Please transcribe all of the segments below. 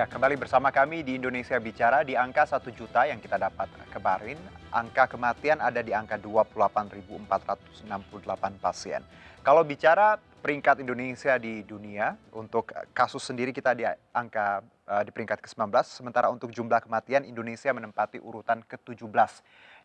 Ya, kembali bersama kami di Indonesia Bicara di angka 1 juta yang kita dapat kemarin. Angka kematian ada di angka 28.468 pasien. Kalau bicara peringkat Indonesia di dunia, untuk kasus sendiri kita di angka di peringkat ke-19, sementara untuk jumlah kematian Indonesia menempati urutan ke-17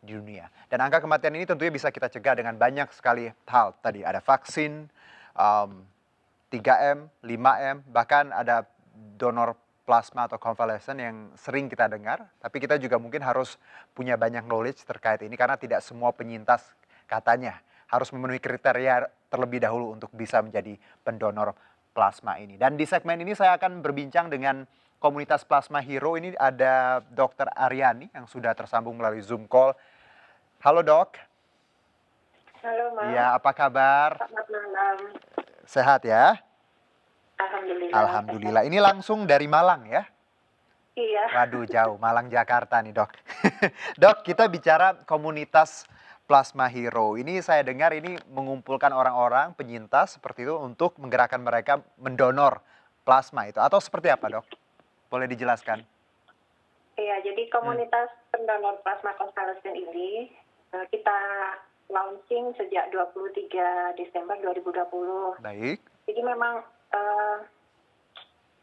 di dunia. Dan angka kematian ini tentunya bisa kita cegah dengan banyak sekali hal. Tadi ada vaksin, 3M, 5M, bahkan ada donor plasma atau convalescent yang sering kita dengar, tapi kita juga mungkin harus punya banyak knowledge terkait ini karena tidak semua penyintas katanya harus memenuhi kriteria terlebih dahulu untuk bisa menjadi pendonor plasma ini. Dan di segmen ini saya akan berbincang dengan komunitas Plasma Hero. Ini ada Dr. Aryani yang sudah tersambung melalui Zoom call. Halo dok. Halo Mas. Iya, apa kabar? Selamat malam. Sehat ya? Alhamdulillah. Alhamdulillah. Ini langsung dari Malang ya? Iya. Waduh, jauh. Malang, Jakarta nih dok. Dok, kita bicara komunitas Plasma Hero. Ini saya dengar ini mengumpulkan orang-orang penyintas seperti itu untuk menggerakkan mereka mendonor plasma itu. Atau seperti apa dok? Boleh dijelaskan? Iya, jadi komunitas pendonor plasma konvalesen ini kita launching sejak 23 Desember 2020. Baik. Jadi memang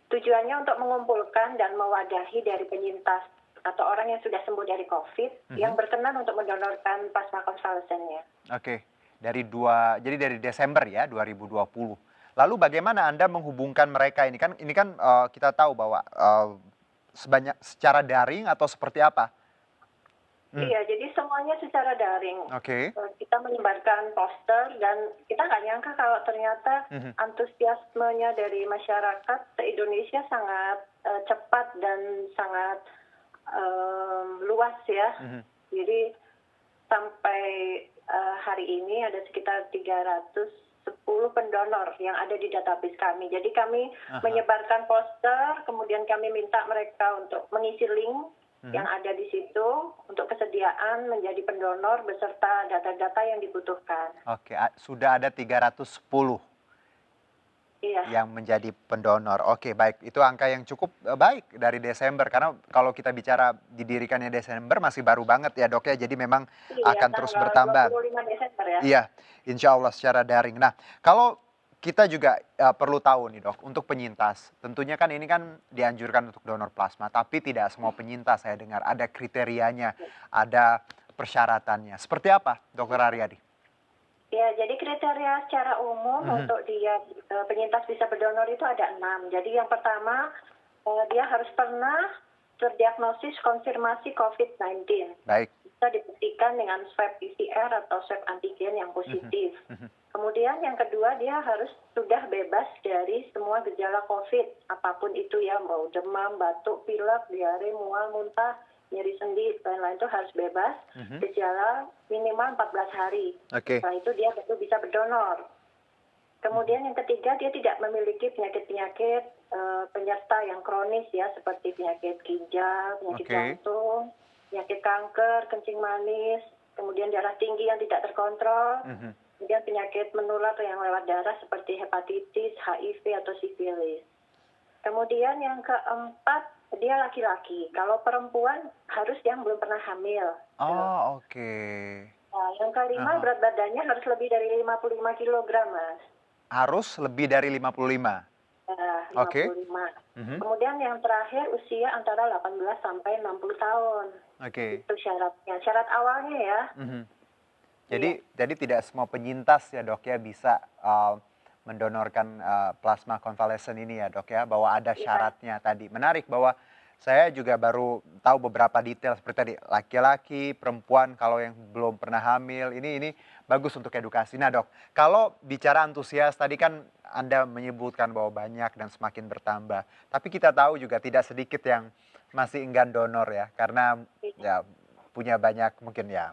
tujuannya untuk mengumpulkan dan mewadahi dari penyintas atau orang yang sudah sembuh dari COVID yang berkenan untuk mendonorkan plasma konvalesennya. Oke. Jadi dari Desember ya 2020. Lalu bagaimana Anda menghubungkan mereka ini kan kita tahu bahwa secara daring atau seperti apa? Iya, jadi semuanya secara daring. Oke. Kita menyebarkan poster dan kita nggak nyangka kalau ternyata antusiasmenya dari masyarakat se-Indonesia sangat cepat dan sangat luas ya. Jadi sampai hari ini ada sekitar 310 pendonor yang ada di database kami. Jadi kami menyebarkan poster, kemudian kami minta mereka untuk mengisi link yang ada di situ untuk kesediaan menjadi pendonor beserta data-data yang dibutuhkan. Oke, sudah ada 310 yang menjadi pendonor. Oke, baik. Itu angka yang cukup baik dari Desember. Karena kalau kita bicara didirikannya Desember masih baru banget ya dok ya. Jadi memang akan terus bertambah. 25 Desember ya. Iya, insya Allah secara daring. Nah, kalau kita juga perlu tahu nih dok, untuk penyintas, tentunya kan ini kan dianjurkan untuk donor plasma, tapi tidak semua penyintas saya dengar, ada kriterianya, ada persyaratannya. Seperti apa dokter Aryadi? Ya, jadi kriteria secara umum untuk dia penyintas bisa berdonor itu ada 6. Jadi yang pertama, dia harus pernah terdiagnosis konfirmasi COVID-19. Baik. Bisa dibuktikan dengan swab PCR atau swab antigen yang positif. Kemudian yang kedua, dia harus sudah bebas dari semua gejala COVID. Apapun itu ya, mau demam, batuk, pilek, diare, mual, muntah, nyeri sendi, lain-lain itu harus bebas. Gejala minimal 14 hari. Setelah itu dia baru bisa berdonor. Kemudian yang ketiga, dia tidak memiliki penyakit-penyakit penyerta yang kronis ya, seperti penyakit ginjal, penyakit jantung, penyakit kanker, kencing manis, kemudian darah tinggi yang tidak terkontrol, kemudian penyakit menular yang lewat darah seperti hepatitis, HIV atau sifilis. Kemudian yang keempat, dia laki-laki. Kalau perempuan harus yang belum pernah hamil. Oh, oke. Nah, yang kelima, berat badannya harus lebih dari 55 kg, Mas. Harus lebih dari 55? 55. Kemudian yang terakhir usia antara 18 sampai 60 tahun. Itu syaratnya. Syarat awalnya ya. Jadi tidak semua penyintas ya dok ya bisa mendonorkan plasma konvalesen ini ya dok ya, bahwa ada syaratnya tadi. Menarik bahwa saya juga baru tahu beberapa detail seperti tadi, laki-laki, perempuan, kalau yang belum pernah hamil, ini bagus untuk edukasi. Nah dok, kalau bicara antusias tadi kan Anda menyebutkan bahwa banyak dan semakin bertambah. Tapi kita tahu juga tidak sedikit yang masih enggan donor ya, karena ya punya banyak mungkin ya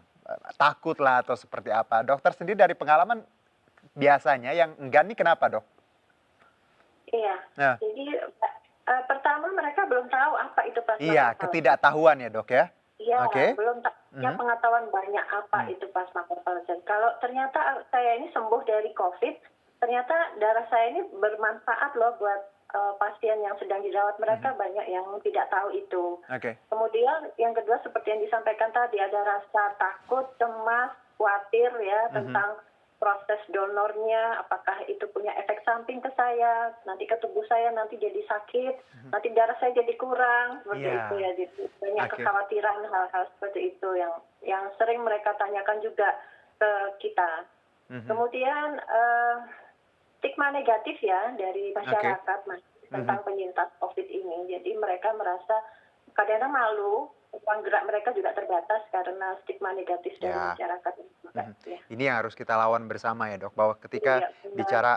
takut lah atau seperti apa. Dokter sendiri dari pengalaman biasanya yang enggan nih kenapa dok? Iya, jadi pertama mereka belum tahu apa itu plasma Iya, konvalesen. ketidaktahuan ya dok ya? Iya, belum punya pengetahuan banyak apa itu plasma konvalesen. Kalau ternyata saya ini sembuh dari COVID, ternyata darah saya ini bermanfaat loh buat pasien yang sedang dirawat mereka banyak yang tidak tahu itu. Oke. Kemudian yang kedua seperti yang disampaikan tadi, ada rasa takut, cemas, khawatir ya tentang proses donornya, apakah itu punya efek samping ke saya, nanti ke tubuh saya nanti jadi sakit, nanti darah saya jadi kurang, seperti Iya. itu ya. Jadi banyak Oke. kekhawatiran hal-hal seperti itu yang sering mereka tanyakan juga ke kita. Kemudian stigma negatif ya dari masyarakat tentang penyintas COVID ini. Jadi mereka merasa kadang-kadang malu, ruang gerak mereka juga terbatas karena stigma negatif dari Ya. masyarakat juga. Ya. Ini yang harus kita lawan bersama ya dok, bahwa ketika Iya, benar. bicara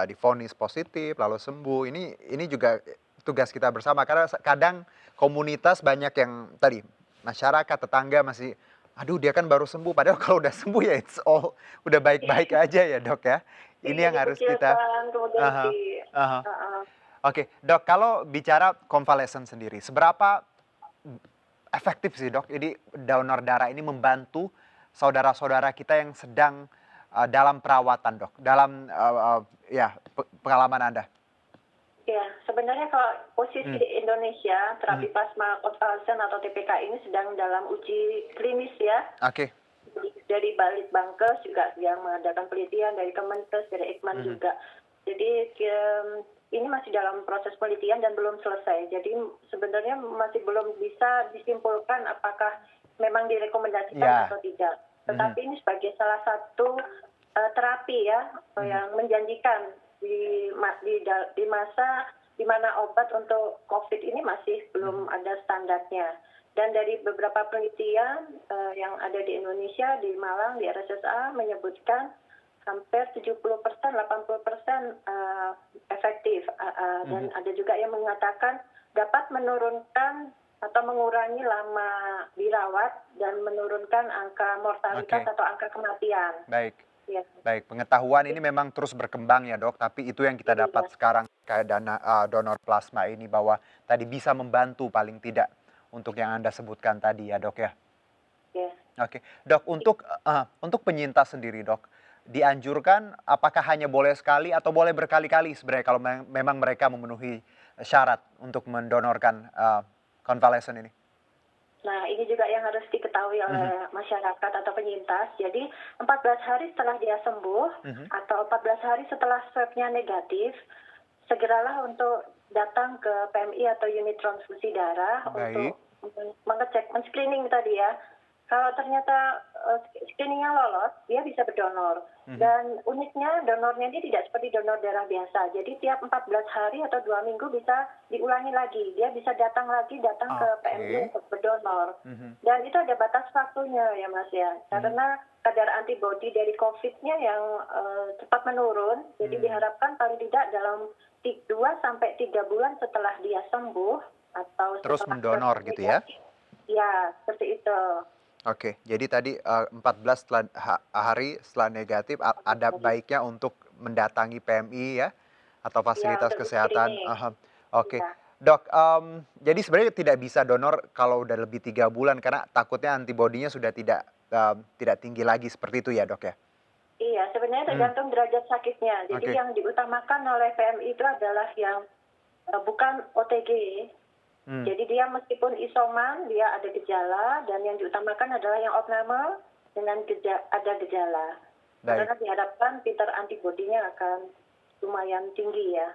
divonis positif lalu sembuh, ini juga tugas kita bersama, karena kadang komunitas banyak yang tadi masyarakat tetangga masih, aduh dia kan baru sembuh, padahal kalau udah sembuh ya it's all udah baik-baik aja ya dok ya. Ini yang harus kita. Dikucilkan, kemudian Aha, aha. Oke dok, kalau bicara convalescent sendiri, seberapa efektif sih dok, jadi donor darah ini membantu saudara-saudara kita yang sedang dalam perawatan dok, dalam pengalaman Anda? Ya, sebenarnya kalau posisi di Indonesia, terapi plasma konvalesen atau TPK ini sedang dalam uji klinis ya. Oke. Dari Balitbangkes juga yang mengadakan penelitian, dari Kemenkes, dari Eijkman juga. Jadi ini masih dalam proses penelitian dan belum selesai. Jadi sebenarnya masih belum bisa disimpulkan apakah memang direkomendasikan atau tidak. Tetapi ini sebagai salah satu terapi ya yang menjanjikan di masa di mana obat untuk COVID ini masih belum ada standarnya. Dan dari beberapa penelitian yang ada di Indonesia, di Malang, di RSSA menyebutkan hampir 70%, 80% efektif. Dan ada juga yang mengatakan dapat menurunkan atau mengurangi lama dirawat dan menurunkan angka mortalitas atau angka kematian. Baik. Ya. Baik, pengetahuan ini memang terus berkembang ya dok, tapi itu yang kita dapat sekarang kayak donor plasma ini, bahwa tadi bisa membantu paling tidak untuk yang Anda sebutkan tadi ya dok ya. Ya. Oke, dok, untuk penyintas sendiri dok, dianjurkan apakah hanya boleh sekali atau boleh berkali-kali sebenarnya kalau memang mereka memenuhi syarat untuk mendonorkan konvalesen ini? Nah, ini juga yang harus diketahui oleh masyarakat atau penyintas. Jadi, 14 hari setelah dia sembuh atau 14 hari setelah swab-nya negatif, segeralah untuk datang ke PMI atau unit transfusi darah untuk mengecek, men-screening tadi ya. Kalau ternyata screeningnya lolos, dia bisa berdonor. Dan uniknya donornya ini tidak seperti donor darah biasa. Jadi tiap 14 hari atau 2 minggu bisa diulangi lagi. Dia bisa datang ke PMI untuk berdonor. Dan itu ada batas waktunya ya Mas ya. Karena kadar antibodi dari COVID-nya yang cepat menurun. Jadi diharapkan paling tidak dalam 2-3 bulan setelah dia sembuh atau terus mendonor gitu ya? Ya, seperti itu. Oke, jadi tadi 14 hari setelah negatif ada baiknya untuk mendatangi PMI ya, atau fasilitas kesehatan. Oke, dok, jadi sebenarnya tidak bisa donor kalau udah lebih 3 bulan karena takutnya antibodinya sudah tidak tinggi lagi, seperti itu ya dok ya? Iya, sebenarnya tergantung derajat sakitnya. Jadi yang diutamakan oleh PMI itu adalah yang bukan OTG. Jadi dia meskipun isoman, dia ada gejala, dan yang diutamakan adalah yang abnormal dengan ada gejala. Karena diharapkan titer antibodinya akan lumayan tinggi ya.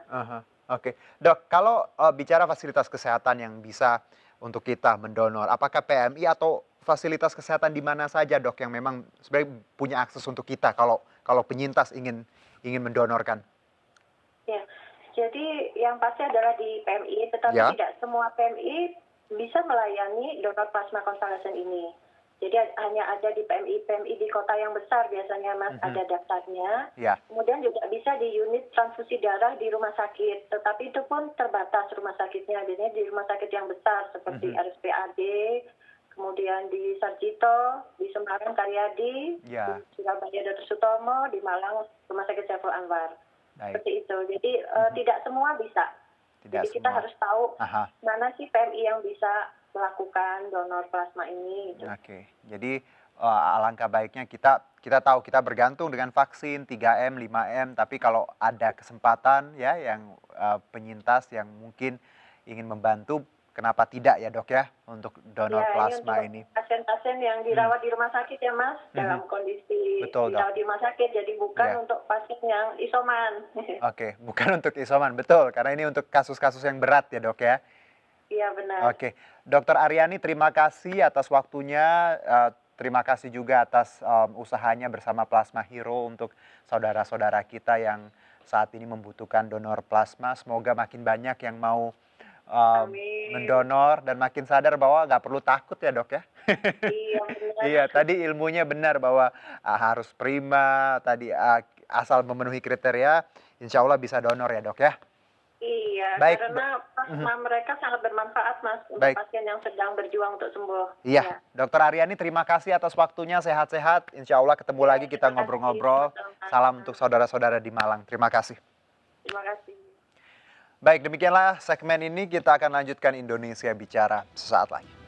Oke, dok, kalau bicara fasilitas kesehatan yang bisa untuk kita mendonor, apakah PMI atau fasilitas kesehatan di mana saja dok yang memang sebenarnya punya akses untuk kita kalau penyintas ingin mendonorkan? Ya. Jadi yang pasti adalah di PMI, tetapi tidak semua PMI bisa melayani donor plasma konvalesen ini. Jadi hanya ada di PMI di kota yang besar biasanya Mas ada daftarnya. Kemudian juga bisa di unit transfusi darah di rumah sakit, tetapi itu pun terbatas rumah sakitnya. Biasanya di rumah sakit yang besar seperti RSPAD, kemudian di Sarjito, di Semarang Karyadi, di Surabaya Dr. Sutomo, di Malang Rumah Sakit Saiful Anwar. Seperti itu. Jadi tidak semua bisa. Jadi kita harus tahu mana sih PMI yang bisa melakukan donor plasma ini. Oke. Jadi alangkah baiknya kita tahu kita bergantung dengan vaksin 3M, 5M, tapi kalau ada kesempatan ya yang penyintas yang mungkin ingin membantu, kenapa tidak ya dok ya untuk donor Ya, plasma ini ini. untuk pasien-pasien yang dirawat di rumah sakit ya Mas, dalam kondisi Betul dok. dirawat di rumah sakit, jadi bukan Iya. untuk pasien yang isoman. Oke, bukan untuk isoman, betul. Karena ini untuk kasus-kasus yang berat ya dok ya. Iya benar. Oke, Dokter Aryani terima kasih atas waktunya, terima kasih juga atas usahanya bersama Plasma Hero untuk saudara-saudara kita yang saat ini membutuhkan donor plasma. Semoga makin banyak yang mau Amin. mendonor dan makin sadar bahwa nggak perlu takut ya dok ya. Iya benar. Iya, tadi ilmunya benar bahwa harus prima, tadi asal memenuhi kriteria, insya Allah bisa donor ya dok ya. Iya, Baik, karena plasma mereka sangat bermanfaat Mas untuk Baik. pasien yang sedang berjuang untuk sembuh. Iya, Dokter Aryani terima kasih atas waktunya, sehat-sehat. Insya Allah ketemu lagi kita terima kasih, ngobrol-ngobrol. sama-sama. Salam untuk saudara-saudara di Malang. Terima kasih. Terima kasih. Baik, demikianlah segmen ini, kita akan lanjutkan Indonesia Bicara sesaat lagi.